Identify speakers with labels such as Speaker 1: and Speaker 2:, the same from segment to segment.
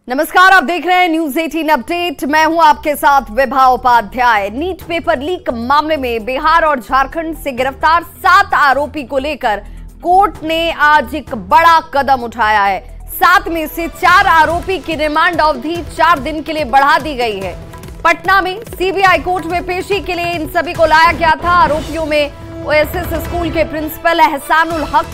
Speaker 1: नमस्कार, आप देख रहे हैं न्यूज 18 अपडेट। मैं हूं आपके साथ Vibha Upadhyay. NEET paper leak मामले में बिहार और झारखंड से गिरफ्तार 7 आरोपी को लेकर कोर्ट ने आज एक बड़ा कदम उठाया है। 7 में से 4 आरोपी की रिमांड अवधि 4 दिन के लिए बढ़ा दी गई है। पटना में सीबीआई कोर्ट में पेशी के लिए इन सभी को लाया गया था। आरोपियों में ओएसएस स्कूल के प्रिंसिपल एहसानुल हक,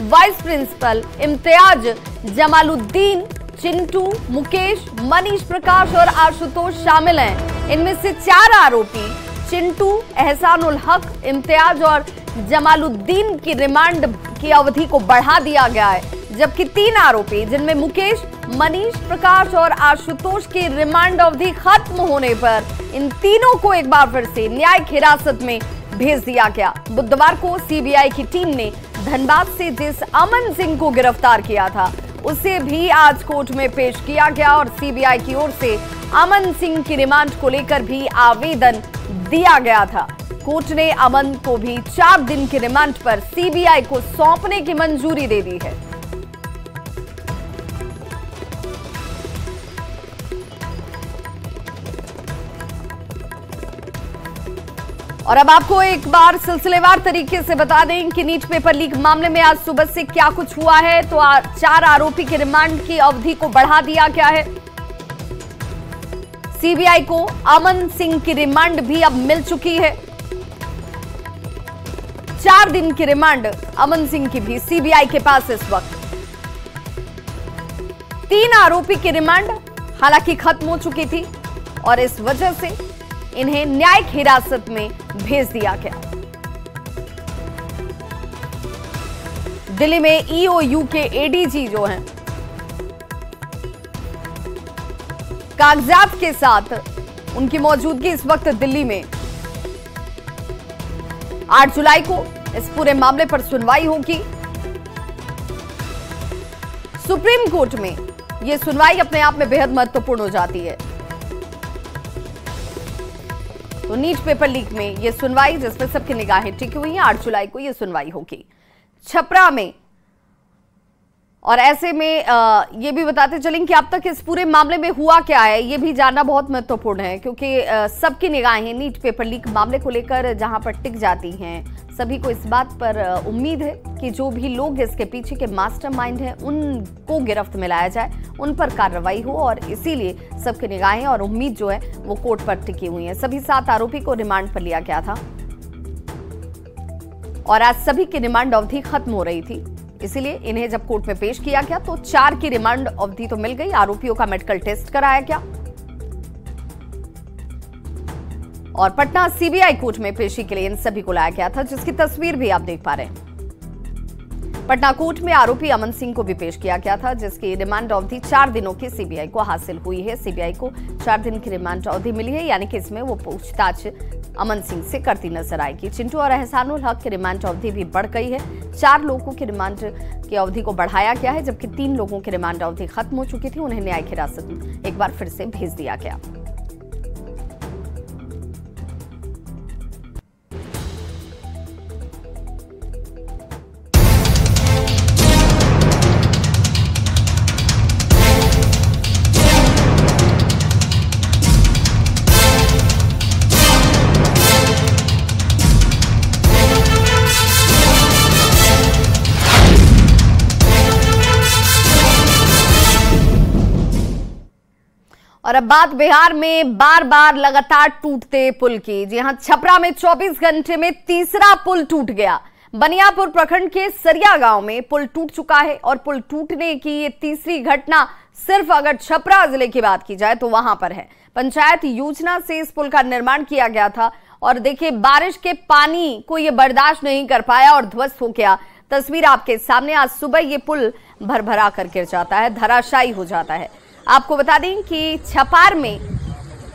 Speaker 1: वाइस प्रिंसिपल इम्तियाज, जमालुद्दीन, चिंटू, मुकेश, मनीष प्रकाश और आशुतोष शामिल हैं। इनमें से 4 आरोपी चिंटू, एहसानुल हक, इम्तियाज और जमालुद्दीन की रिमांड की अवधि को बढ़ा दिया गया है, जबकि 3 आरोपी जिनमें मुकेश, मनीष प्रकाश और आशुतोष की रिमांड अवधि खत्म होने पर इन तीनों को एक बार फिर से न्यायिक हिरासत में भेज दिया गया। बुधवार को सीबीआई की टीम ने धनबाद से जिस अमन सिंह को गिरफ्तार किया था उसे भी आज कोर्ट में पेश किया गया और सीबीआई की ओर से अमन सिंह की रिमांड को लेकर भी आवेदन दिया गया था। कोर्ट ने अमन को भी 4 दिन की रिमांड पर सीबीआई को सौंपने की मंजूरी दे दी है। और अब आपको एक बार सिलसिलेवार तरीके से बता दें कि नीट पेपर लीक मामले में आज सुबह से क्या कुछ हुआ है। तो 4 आरोपी की रिमांड की अवधि को बढ़ा दिया गया है। सीबीआई को अमन सिंह की रिमांड भी अब मिल चुकी है। 4 दिन की रिमांड अमन सिंह की भी सीबीआई के पास इस वक्त। 3 आरोपी की रिमांड हालांकि खत्म हो चुकी थी और इस वजह से इन्हें न्यायिक हिरासत में भेज दिया गया। दिल्ली में ईओयू के एडीजी जो हैं, कागजात के साथ उनकी मौजूदगी इस वक्त दिल्ली में। 8 जुलाई को इस पूरे मामले पर सुनवाई होगी। सुप्रीम कोर्ट में यह सुनवाई अपने आप में बेहद महत्वपूर्ण हो जाती है। तो नीट पेपर लीक में यह सुनवाई, जिसमें सबकी निगाहें टिकी हुई हैं, 8 जुलाई को यह सुनवाई होगी छपरा में। और ऐसे में ये भी बताते चलें कि अब तक इस पूरे मामले में हुआ क्या है, ये भी जानना बहुत महत्वपूर्ण है, क्योंकि सबकी निगाहें नीट पेपर लीक मामले को लेकर जहां पर टिक जाती हैं। सभी को इस बात पर उम्मीद है कि जो भी लोग इसके पीछे के मास्टरमाइंड हैं उनको गिरफ्त में लाया जाए, उन पर कार्रवाई हो, और इसीलिए सबकी निगाहें और उम्मीद जो है वो कोर्ट पर टिकी हुई है। सभी 7 आरोपी को रिमांड पर लिया गया था और आज सभी की रिमांड अवधि खत्म हो रही थी, इसीलिए इन्हें जब कोर्ट में पेश किया गया तो 4 की रिमांड अवधि तो मिल गई। आरोपियों का मेडिकल टेस्ट कराया गया और पटना सीबीआई कोर्ट में पेशी के लिए इन सभी को लाया गया था, जिसकी तस्वीर भी आप देख पा रहे हैं। पटना कोर्ट में आरोपी अमन सिंह को भी पेश किया गया था, जिसकी रिमांड अवधि 4 दिनों की सीबीआई को हासिल हुई है। सीबीआई को 4 दिन की रिमांड अवधि मिली है, यानी कि इसमें वो पूछताछ अमन सिंह से करती नजर आएगी। चिंटू और एहसानुल हक की रिमांड अवधि भी बढ़ गई है। 4 लोगों की रिमांड की अवधि को बढ़ाया गया है, जबकि 3 लोगों की रिमांड अवधि खत्म हो चुकी थी। उन्हें न्यायिक हिरासत में एक बार फिर से भेज दिया गया। और अब बात बिहार में बार बार लगातार टूटते पुल की। जी हां, छपरा में 24 घंटे में तीसरा पुल टूट गया। बनियापुर प्रखंड के सरिया गांव में पुल टूट चुका है और पुल टूटने की ये तीसरी घटना सिर्फ अगर छपरा जिले की बात की जाए तो वहां पर है। पंचायत योजना से इस पुल का निर्माण किया गया था और देखिए, बारिश के पानी को ये बर्दाश्त नहीं कर पाया और ध्वस्त हो गया। तस्वीर आपके सामने। आज सुबह ये पुल भरभरा कर गिर जाता है, धराशायी हो जाता है। आपको बता दें कि छपार में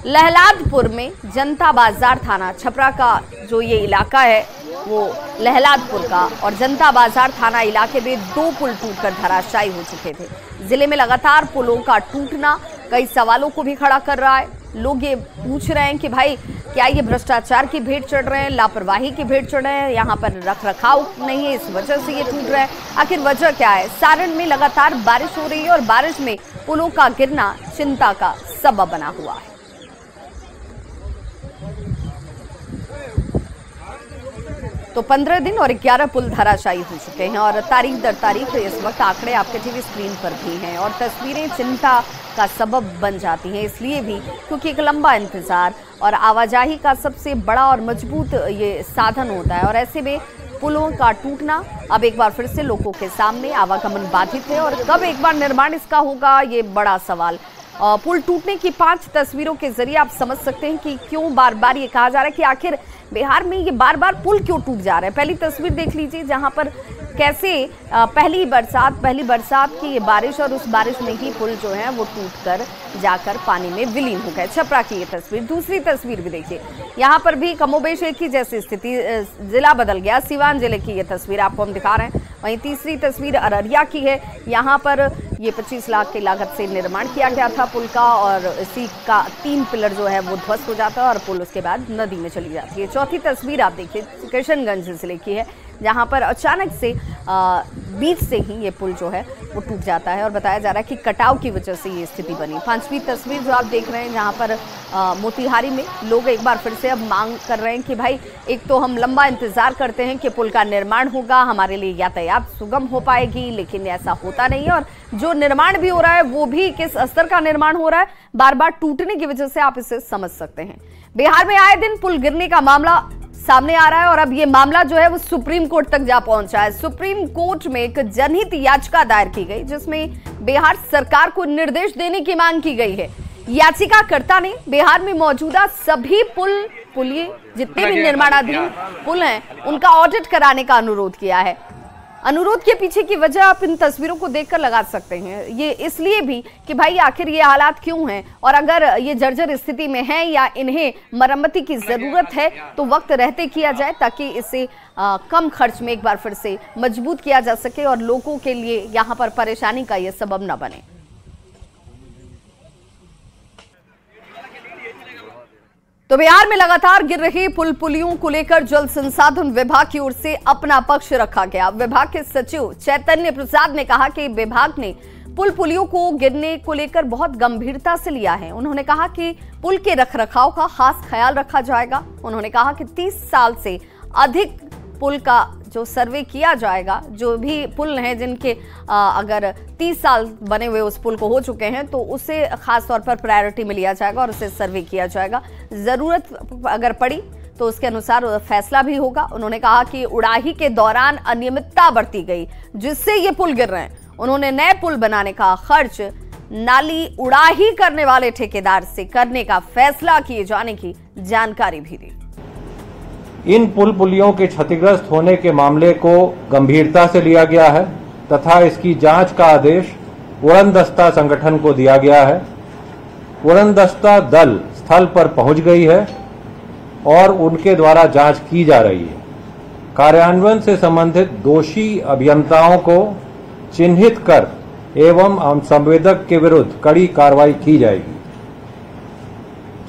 Speaker 1: लहलादपुर में जनता बाजार थाना, छपरा का जो ये इलाका है वो लहलादपुर का, और जनता बाजार थाना इलाके में 2 पुल टूटकर धराशायी हो चुके थे। जिले में लगातार पुलों का टूटना कई सवालों को भी खड़ा कर रहा है। लोग ये पूछ रहे हैं कि भाई क्या ये भ्रष्टाचार की भेंट चढ़ रहे हैं, लापरवाही की भेंट चढ़ रहे हैं, यहाँ पर रख रखाव नहीं है, इस वजह से ये टूट रहा है। आखिर वजह क्या है? सारण में लगातार बारिश हो रही है और बारिश में पुलों का गिरना चिंता का सबब बना हुआ है। तो 15 दिन और 11 पुल धराशायी हो चुके हैं और तारीख दर तारीख इस वक्त आंकड़े आपके टीवी स्क्रीन पर भी हैं और तस्वीरें चिंता का सबब बन जाती हैं, इसलिए भी क्योंकि एक लंबा इंतजार और आवाजाही का सबसे बड़ा और मजबूत ये साधन होता है और ऐसे में पुलों का टूटना अब एक बार फिर से लोगों के सामने आवागमन बाधित है और कब एक बार निर्माण इसका होगा, ये बड़ा सवाल। पुल टूटने की 5 तस्वीरों के जरिए आप समझ सकते हैं कि क्यों बार बार ये कहा जा रहा है कि आखिर बिहार में ये बार बार पुल क्यों टूट जा रहा है। पहली तस्वीर देख लीजिए जहां पर कैसे पहली बरसात की ये बारिश और उस बारिश में ही पुल जो है वो टूटकर जाकर पानी में विलीन हो गए। छपरा की ये तस्वीर, दूसरी तस्वीर भी देखिए, यहाँ पर भी कमोबेश एक ही जैसी स्थिति, जिला बदल गया। सिवान जिले की ये तस्वीर आपको हम दिखा रहे हैं। वहीं तीसरी तस्वीर अररिया की है, यहाँ पर ये 25 लाख की लागत से निर्माण किया गया था पुल का और इसी का 3 पिलर जो है वो ध्वस्त हो जाता है और पुल उसके बाद नदी में चली जाती है। चौथी तस्वीर आप देखिए किशनगंज जिले की है, जहां पर अचानक से बीच से ही ये पुल जो है वो टूट जाता है और बताया जा रहा है कि कटाव की वजह से ये स्थिति बनी। 5वीं तस्वीर जो आप देख रहे हैं, जहां पर मोतिहारी में लोग एक बार फिर से अब मांग कर रहे हैं कि भाई एक तो हम लंबा इंतजार करते हैं कि पुल का निर्माण होगा, हमारे लिए यातायात सुगम हो पाएगी, लेकिन ऐसा होता नहीं है और जो निर्माण भी हो रहा है वो भी किस स्तर का निर्माण हो रहा है, बार बार टूटने की वजह से आप इसे समझ सकते हैं। बिहार में आए दिन पुल गिरने का मामला सामने आ रहा है और अब ये मामला जो है वो सुप्रीम कोर्ट तक जा पहुंचा है। सुप्रीम कोर्ट में एक जनहित याचिका दायर की गई जिसमें बिहार सरकार को निर्देश देने की मांग की गई है। याचिकाकर्ता ने बिहार में मौजूदा सभी पुलिये जितने भी निर्माणाधीन पुल हैं उनका ऑडिट कराने का अनुरोध किया है। अनुरोध के पीछे की वजह आप इन तस्वीरों को देखकर लगा सकते हैं। ये इसलिए भी कि भाई आखिर ये हालात क्यों हैं और अगर ये जर्जर स्थिति में है या इन्हें मरम्मती की जरूरत है तो वक्त रहते किया जाए ताकि इसे कम खर्च में एक बार फिर से मजबूत किया जा सके और लोगों के लिए यहाँ पर परेशानी का ये सबब न बने। तो बिहार में लगातार गिर रहे पुलियों को लेकर जल संसाधन विभाग की ओर से अपना पक्ष रखा गया। विभाग के सचिव चैतन्य प्रसाद ने कहा कि विभाग ने पुलियों को गिरने को लेकर बहुत गंभीरता से लिया है। उन्होंने कहा कि पुल के रखरखाव का खास ख्याल रखा जाएगा। उन्होंने कहा कि 30 साल से अधिक पुल का जो सर्वे किया जाएगा, जो भी पुल हैं जिनके अगर 30 साल बने हुए उस पुल को हो चुके हैं तो उसे खास तौर पर प्रायोरिटी में लिया जाएगा और उसे सर्वे किया जाएगा। जरूरत अगर पड़ी तो उसके अनुसार फैसला भी होगा। उन्होंने कहा कि उड़ाही के दौरान अनियमितता बरती गई जिससे ये पुल गिर रहे हैं। उन्होंने नए पुल बनाने का खर्च नाली उड़ाही करने वाले ठेकेदार से करने का फैसला किए जाने की जानकारी भी दी।
Speaker 2: इन पुलियों के क्षतिग्रस्त होने के मामले को गंभीरता से लिया गया है तथा इसकी जांच का आदेश उड़नदस्ता संगठन को दिया गया है। उड़नदस्ता दल स्थल पर पहुंच गई है और उनके द्वारा जांच की जा रही है। कार्यान्वयन से संबंधित दोषी अभियंताओं को चिन्हित कर एवं संवेदक के विरुद्ध कड़ी कार्रवाई की जाएगी।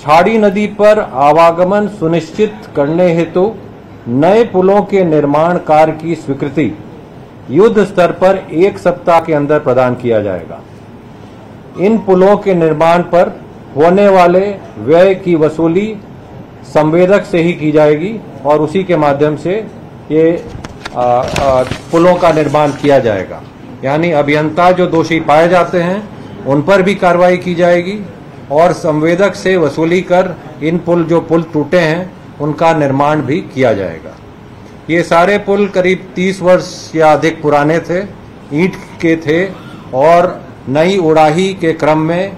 Speaker 2: छाड़ी नदी पर आवागमन सुनिश्चित करने हेतु नए पुलों के निर्माण कार्य की स्वीकृति युद्ध स्तर पर 1 सप्ताह के अंदर प्रदान किया जाएगा। इन पुलों के निर्माण पर होने वाले व्यय की वसूली संवेदक से ही की जाएगी और उसी के माध्यम से ये पुलों का निर्माण किया जाएगा। यानी अभियंता जो दोषी पाए जाते हैं उन पर भी कार्रवाई की जाएगी और संवेदक से वसूली कर इन जो पुल टूटे हैं उनका निर्माण भी किया जाएगा। ये सारे पुल करीब 30 वर्ष या अधिक पुराने थे, ईंट के थे और नई उड़ाही के क्रम में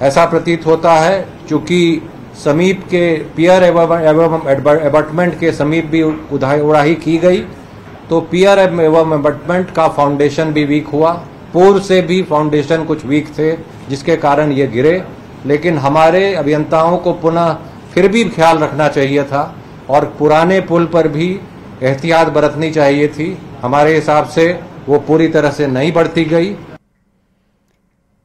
Speaker 2: ऐसा प्रतीत होता है चूंकि समीप के पियर एवं एबटमेंट के समीप भी उड़ाही की गई तो पियर एवं एबटमेंट का फाउंडेशन भी वीक हुआ। पूर्व से भी फाउंडेशन कुछ वीक थे जिसके कारण ये गिरे, लेकिन हमारे अभियंताओं को पुनः फिर भी ख्याल रखना चाहिए था और पुराने पुल पर भी एहतियात बरतनी चाहिए थी। हमारे हिसाब से वो पूरी तरह से नहीं बरती गई।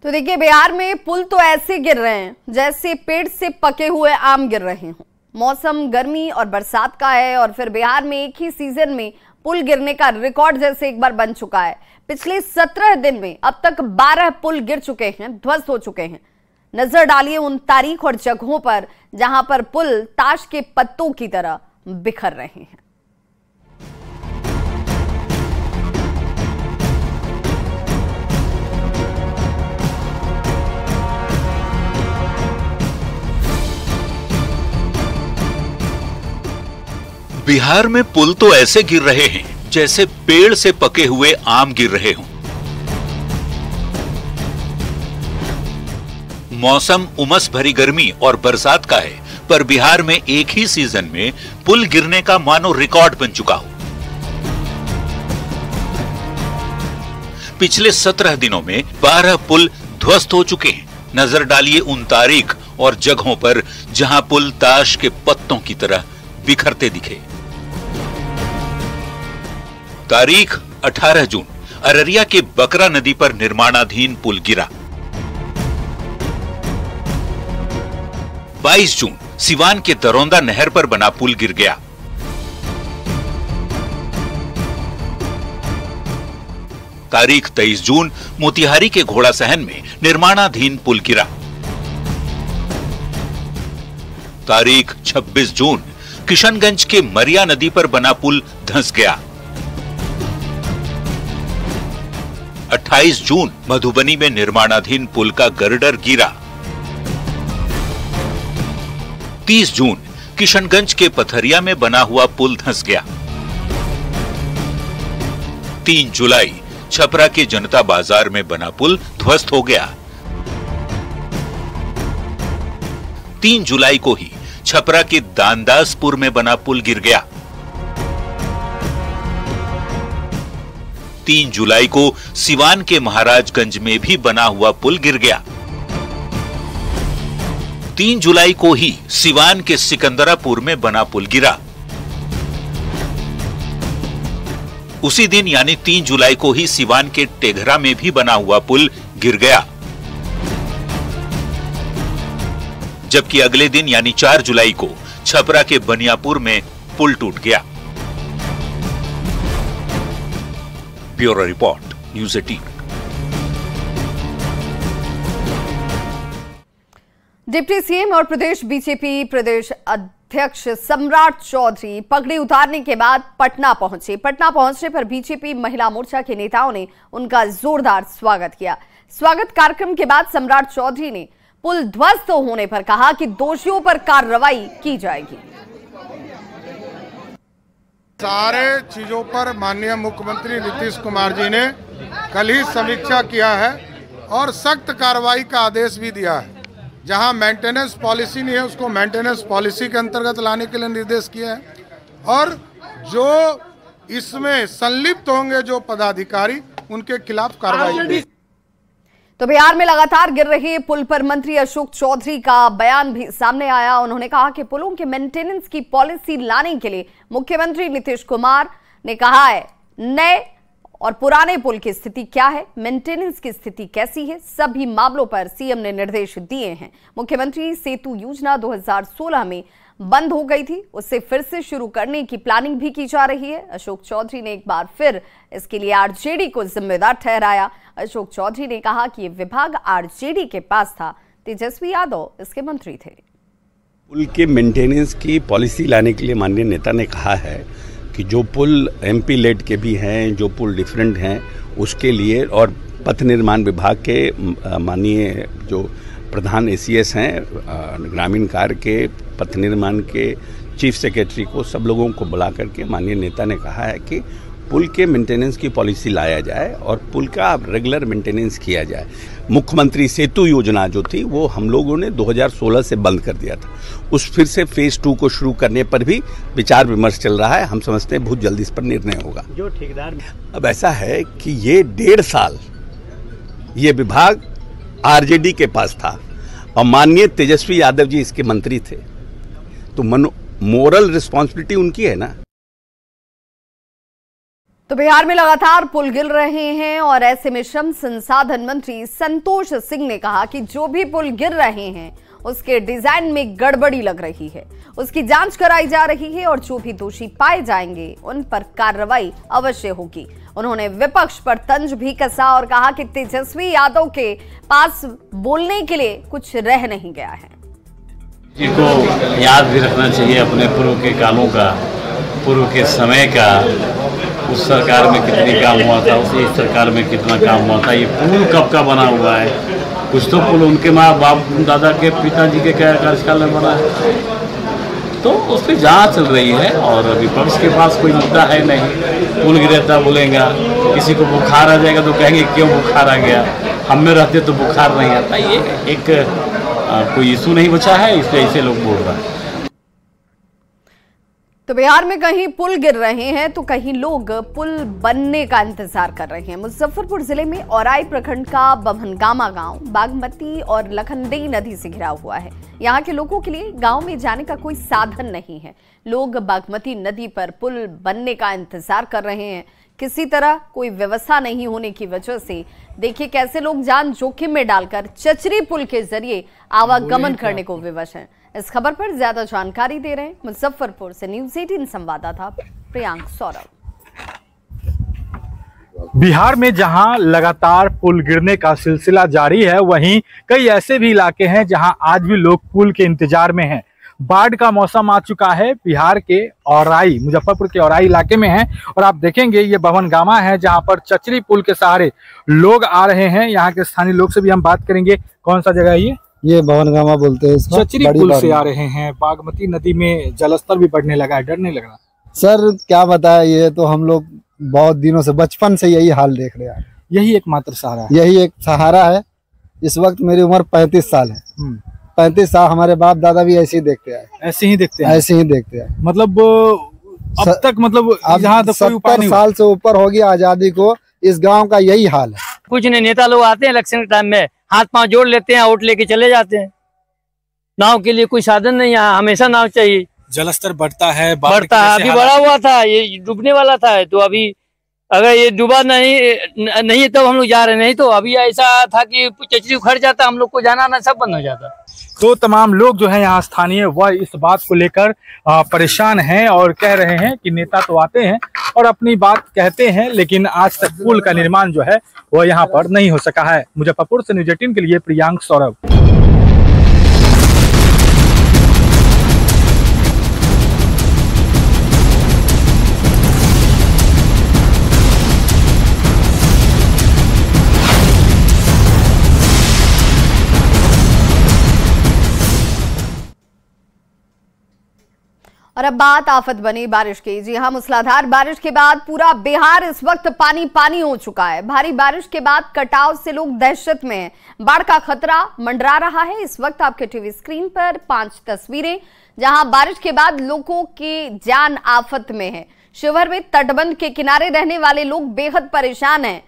Speaker 1: तो देखिए, बिहार में पुल तो ऐसे गिर रहे हैं जैसे पेड़ से पके हुए आम गिर रहे हों। मौसम गर्मी और बरसात का है और फिर बिहार में एक ही सीजन में पुल गिरने का रिकॉर्ड जैसे एक बार बन चुका है। पिछले 17 दिन में अब तक 12 पुल गिर चुके हैं, ध्वस्त हो चुके हैं। नजर डालिए उन तारीख और जगहों पर जहां पर पुल ताश के पत्तों की तरह बिखर रहे हैं।
Speaker 3: बिहार में पुल तो ऐसे गिर रहे हैं जैसे पेड़ से पके हुए आम गिर रहे हों। मौसम उमस भरी गर्मी और बरसात का है, पर बिहार में एक ही सीजन में पुल गिरने का मानो रिकॉर्ड बन चुका हो। पिछले 17 दिनों में 12 पुल ध्वस्त हो चुके हैं। नजर डालिए उन तारीख और जगहों पर जहां पुल ताश के पत्तों की तरह बिखरते दिखे। तारीख 18 जून, अररिया के बकरा नदी पर निर्माणाधीन पुल गिरा। 22 जून, सिवान के दरौंदा नहर पर बना पुल गिर गया। तारीख 23 जून, मोतिहारी के घोड़ा सहन में निर्माणाधीन पुल गिरा। तारीख 26 जून, किशनगंज के मरिया नदी पर बना पुल धंस गया। 28 जून, मधुबनी में निर्माणाधीन पुल का गर्डर गिरा। 30 जून, किशनगंज के पथरिया में बना हुआ पुल धंस गया। 3 जुलाई, छपरा के जनता बाजार में बना पुल ध्वस्त हो गया। 3 जुलाई को ही छपरा के दानदासपुर में बना पुल गिर गया। 3 जुलाई को सिवान के महाराजगंज में भी बना हुआ पुल गिर गया। 3 जुलाई को ही सिवान के सिकंदरापुर में बना पुल गिरा। उसी दिन यानी 3 जुलाई को ही सिवान के टेघरा में भी बना हुआ पुल गिर गया। जबकि अगले दिन यानी 4 जुलाई को छपरा के बनियापुर में पुल टूट गया। Bureau report, news 18।
Speaker 1: Deputy CM और प्रदेश बीजेपी प्रदेश अध्यक्ष सम्राट चौधरी पगड़ी उतारने के बाद पटना पहुंचे। पटना पहुंचने पर बीजेपी महिला मोर्चा के नेताओं ने उनका जोरदार स्वागत किया। स्वागत कार्यक्रम के बाद सम्राट चौधरी ने पुल ध्वस्त होने पर कहा कि दोषियों पर कार्रवाई की जाएगी।
Speaker 4: सारे चीजों पर माननीय मुख्यमंत्री नीतीश कुमार जी ने कल ही समीक्षा किया है और सख्त कार्रवाई का आदेश भी दिया है। जहां मेंटेनेंस पॉलिसी नहीं है उसको मेंटेनेंस पॉलिसी के अंतर्गत लाने के लिए निर्देश किया है और जो इसमें संलिप्त होंगे जो पदाधिकारी उनके खिलाफ कार्रवाई।
Speaker 1: तो बिहार में लगातार गिर रहे पुल पर मंत्री अशोक चौधरी का बयान भी सामने आया। उन्होंने कहा कि पुलों के मेंटेनेंस की पॉलिसी लाने के लिए मुख्यमंत्री नीतीश कुमार ने कहा है नए और पुराने पुल की स्थिति क्या है, मेंटेनेंस की स्थिति कैसी है, सभी मामलों पर सीएम ने निर्देश दिए हैं। मुख्यमंत्री सेतु योजना 2016 में बंद हो गई थी, उससे फिर से शुरू करने की प्लानिंग भी की जा रही है। अशोक चौधरी ने एक बार फिर इसके लिए आरजेडी को जिम्मेदार ठहराया। अशोक चौधरी ने कहा कि ये विभाग आरजेडी के पास था, तेजस्वी यादव इसके मंत्री थे।
Speaker 5: पुल के मेंटेनेंस की पॉलिसी लाने के लिए माननीय नेता ने कहा है कि जो पुल एमपी लेड के भी हैं, जो पुल डिफरेंट हैं, उसके लिए और पथ निर्माण विभाग के माननीय जो प्रधान एसीएस हैं ग्रामीण कार्य के, पथ निर्माण के चीफ सेक्रेटरी को, सब लोगों को बुला करके माननीय नेता ने कहा है कि पुल के मेंटेनेंस की पॉलिसी लाया जाए और पुल का रेगुलर मेंटेनेंस किया जाए। मुख्यमंत्री सेतु योजना जो थी वो हम लोगों ने 2016 से बंद कर दिया था, उस फिर से फेज 2 को शुरू करने पर भी विचार विमर्श चल रहा है। हम समझते हैं बहुत जल्दी इस पर निर्णय होगा। जो ठेकेदार अब ऐसा है कि ये 1.5 साल ये विभाग आरजेडी के पास था और माननीय तेजस्वी यादव जी इसके मंत्री थे, तो मोरल रिस्पॉन्सिबिलिटी उनकी है ना।
Speaker 1: तो बिहार में लगातार पुल गिर रहे हैं और ऐसे में श्रम संसाधन मंत्री संतोष सिंह ने कहा कि जो भी पुल गिर रहे हैं उसके डिजाइन में गड़बड़ी लग रही है, उसकी जांच कराई जा रही है और जो भी दोषी पाए जाएंगे उन पर कार्रवाई अवश्य होगी। उन्होंने विपक्ष पर तंज भी कसा और कहा कि तेजस्वी यादव के पास बोलने के लिए कुछ रह नहीं गया है।
Speaker 6: को याद भी रखना चाहिए अपने पूर्व के कालों का, पूर्व के समय का, उस सरकार में कितनी काम हुआ था, उस सरकार में कितना काम हुआ था, ये पुल कब का बना हुआ है। कुछ तो पुल उनके माँ बाप दादा के पिताजी के कार्यकाल में बना है, तो उस पर जाँच चल रही है और विपक्ष के पास कोई मुद्दा है नहीं। पुल गिरता बोलेगा, किसी को बुखार आ जाएगा तो कहेंगे क्यों बुखार आ गया, हम में रहते तो बुखार नहीं आता। ये एक कोई इशू नहीं बचा है, इसलिए ऐसे लोग बोल रहे हैं।
Speaker 1: तो बिहार में कहीं पुल गिर रहे हैं तो कहीं लोग पुल बनने का इंतजार कर रहे हैं। मुजफ्फरपुर जिले में औराई प्रखंड का बभनगामा गांव बागमती और लखनदेई नदी से घिरा हुआ है। यहाँ के लोगों के लिए गांव में जाने का कोई साधन नहीं है। लोग बागमती नदी पर पुल बनने का इंतजार कर रहे हैं। किसी तरह कोई व्यवस्था नहीं होने की वजह से देखिए कैसे लोग जान जोखिम में डालकर चचरी पुल के जरिए आवागमन करने को विवश हैं। इस खबर पर ज्यादा जानकारी दे रहे हैं मुजफ्फरपुर से न्यूज़ 18 संवाददाता प्रियांक सौरभ।
Speaker 7: बिहार में जहां लगातार पुल गिरने का सिलसिला जारी है, वहीं कई ऐसे भी इलाके हैं जहां आज भी लोग पुल के इंतजार में हैं। बाढ़ का मौसम आ चुका है। बिहार के औराई, मुजफ्फरपुर के औराई इलाके में है और आप देखेंगे ये बभनगामा है जहां पर चचरी पुल के सहारे लोग आ रहे हैं। यहाँ के स्थानीय लोग से भी हम बात करेंगे। कौन सा जगह है ये
Speaker 8: बभनगामा बोलते हैं।
Speaker 7: चचरी पुल से आ रहे हैं। बागमती नदी में जलस्तर भी बढ़ने लगा है, डर नहीं लग रहा?
Speaker 8: सर क्या बताया, ये तो हम लोग बहुत दिनों से, बचपन से यही हाल देख रहे हैं।
Speaker 7: यही एकमात्र सहारा है,
Speaker 8: यही एक सहारा है। इस वक्त मेरी उम्र 35 साल है। 35 साल हमारे बाप दादा भी ऐसे ही देखते हैं,
Speaker 7: ऐसे ही देखते हैं,
Speaker 8: ऐसे ही देखते हैं।
Speaker 7: मतलब अब तक, मतलब जहाँ तक
Speaker 8: 70 साल से ऊपर होगी आजादी को, इस गांव का यही हाल है।
Speaker 9: कुछ नहीं, नेता लोग आते हैं इलेक्शन के टाइम में, हाथ पांव जोड़ लेते हैं, वोट लेके चले जाते हैं। नाव के लिए कोई साधन नहीं है, हमेशा नाव चाहिए।
Speaker 7: जलस्तर बढ़ता है,
Speaker 9: अभी बढ़ा हुआ था, ये डूबने वाला था। तो अभी अगर ये डूबा नहीं तब हम लोग जा रहे, नहीं तो अभी ऐसा था कि चचरी उखड़ जाता, हम लोग को जाना आना सब बंद हो जाता।
Speaker 7: तो तमाम लोग जो है यहाँ स्थानीय, वह इस बात को लेकर परेशान हैं और कह रहे हैं कि नेता तो आते हैं और अपनी बात कहते हैं, लेकिन आज तक पुल का निर्माण जो है वह यहाँ पर नहीं हो सका है। मुजफ्फरपुर से न्यूज़ 18 के लिए प्रियांक सौरभ।
Speaker 1: और अब बात आफत बनी बारिश की। जी हां, मूसलाधार बारिश के बाद पूरा बिहार इस वक्त पानी पानी हो चुका है। भारी बारिश के बाद कटाव से लोग दहशत में हैं। बाढ़ का खतरा मंडरा रहा है। इस वक्त आपके टीवी स्क्रीन पर 5 तस्वीरें जहां बारिश के बाद लोगों की जान आफत में है। शिवहर में तटबंध के किनारे रहने वाले लोग बेहद परेशान हैं।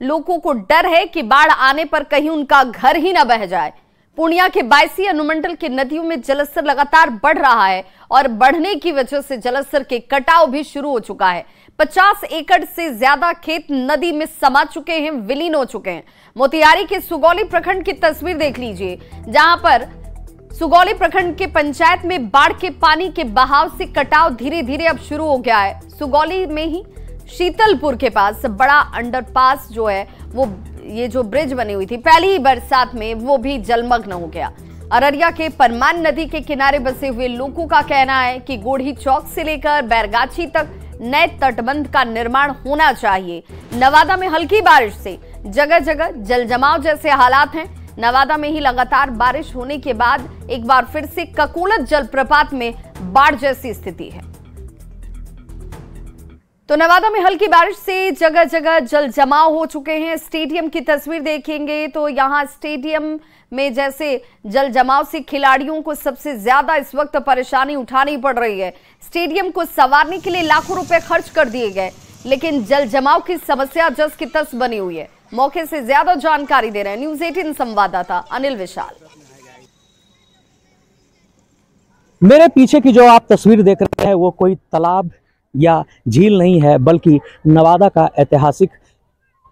Speaker 1: लोगों को डर है कि बाढ़ आने पर कहीं उनका घर ही न बह जाए। पूर्णिया के बायसी अनुमंडल के नदियों में जलस्तर लगातार बढ़ रहा है और बढ़ने की वजह से जलस्तर के कटाव भी शुरू हो चुका है। 50 एकड़ से ज्यादा खेत नदी में समा चुके हैं, विलीन हो चुके हैं। मोतिहारी के सुगौली प्रखंड की तस्वीर देख लीजिए, जहां पर सुगौली प्रखंड के पंचायत में बाढ़ के पानी के बहाव से कटाव धीरे धीरे अब शुरू हो गया है। सुगौली में ही शीतलपुर के पास बड़ा अंडरपास जो है, वो ये जो ब्रिज बनी हुई थी पहली ही बरसात में, वो भी जलमग्न हो गया। अररिया के परमान नदी के किनारे बसे हुए लोगों का कहना है कि गोढ़ी चौक से लेकर बैरगाछी तक नए तटबंध का निर्माण होना चाहिए। नवादा में हल्की बारिश से जगह जगह जल जमाव जैसे हालात हैं। नवादा में ही लगातार बारिश होने के बाद एक बार फिर से ककोलत जलप्रपात में बाढ़ जैसी स्थिति है। तो नवादा में हल्की बारिश से जगह जगह जल जमाव हो चुके हैं। स्टेडियम की तस्वीर देखेंगे तो यहां स्टेडियम में जैसे जल जमाव से खिलाड़ियों को सबसे ज्यादा इस वक्त परेशानी उठानी पड़ रही है। स्टेडियम को संवारने के लिए लाखों रुपए खर्च कर दिए गए, लेकिन जल जमाव की समस्या जस की तस बनी हुई है। मौके से ज्यादा जानकारी दे रहे हैं न्यूज़ 18 संवाददाता अनिल विशाल।
Speaker 10: मेरे पीछे की जो आप तस्वीर देख रहे हैं वो कोई तालाब या झील नहीं है, बल्कि नवादा का ऐतिहासिक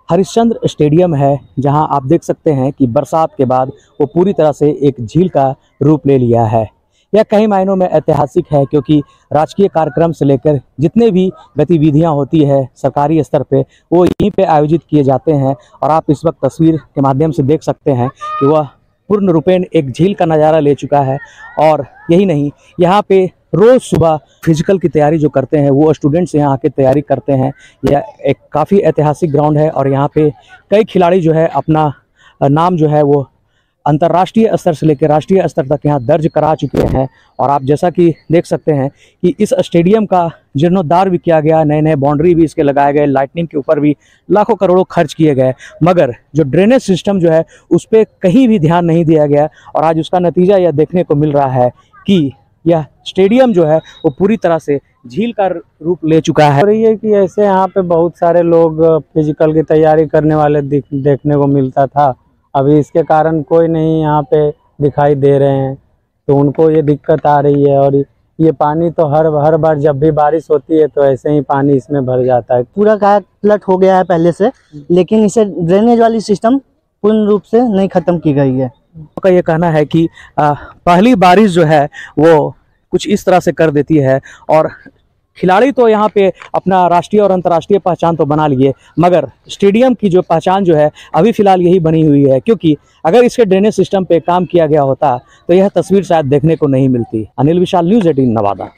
Speaker 10: हरिश्चंद्र स्टेडियम है, जहां आप देख सकते हैं कि बरसात के बाद वो पूरी तरह से एक झील का रूप ले लिया है। यह कई मायनों में ऐतिहासिक है, क्योंकि राजकीय कार्यक्रम से लेकर जितने भी गतिविधियां होती है सरकारी स्तर पे, वो यहीं पे आयोजित किए जाते हैं। और आप इस वक्त तस्वीर के माध्यम से देख सकते हैं कि वह पूर्ण रूपेण एक झील का नज़ारा ले चुका है। और यही नहीं, यहाँ पे रोज़ सुबह फिजिकल की तैयारी जो करते हैं वो स्टूडेंट्स यहाँ आके तैयारी करते हैं। यह एक काफ़ी ऐतिहासिक ग्राउंड है और यहाँ पे कई खिलाड़ी जो है अपना नाम जो है वो अंतर्राष्ट्रीय स्तर से लेकर राष्ट्रीय स्तर तक यहाँ दर्ज करा चुके हैं। और आप जैसा कि देख सकते हैं कि इस स्टेडियम का जीर्णोद्धार भी किया गया, नए नए बाउंड्री भी इसके लगाए गए, लाइटनिंग के ऊपर भी लाखों करोड़ों खर्च किए गए, मगर जो ड्रेनेज सिस्टम जो है उस पर कहीं भी ध्यान नहीं दिया गया। और आज उसका नतीजा यह देखने को मिल रहा है कि यह स्टेडियम जो है वो पूरी तरह से झील का रूप ले चुका है। और ये कि ऐसे यहाँ पे बहुत सारे लोग फिजिकल की तैयारी करने वाले देखने को मिलता था, अभी इसके कारण कोई नहीं यहाँ पे दिखाई दे रहे हैं, तो उनको ये दिक्कत आ रही है। और ये पानी तो हर बार जब भी बारिश होती है तो ऐसे ही पानी इसमें भर जाता है।
Speaker 11: पूरा कायाकल्प हो गया है पहले से, लेकिन इसे ड्रेनेज वाली सिस्टम पूर्ण रूप से नहीं खत्म की गई है।
Speaker 10: का ये कहना है कि पहली बारिश जो है वो कुछ इस तरह से कर देती है। और खिलाड़ी तो यहाँ पे अपना राष्ट्रीय और अंतर्राष्ट्रीय पहचान तो बना लिए, मगर स्टेडियम की जो पहचान जो है अभी फ़िलहाल यही बनी हुई है, क्योंकि अगर इसके ड्रेनेज सिस्टम पे काम किया गया होता तो यह तस्वीर शायद देखने को नहीं मिलती। अनिल विशाल, न्यूज़ 18 नवादा।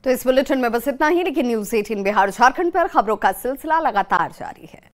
Speaker 1: तो इस बुलेटिन में बस इतना ही, लेकिन न्यूज़ 18 बिहार झारखंड पर खबरों का सिलसिला लगातार जारी है।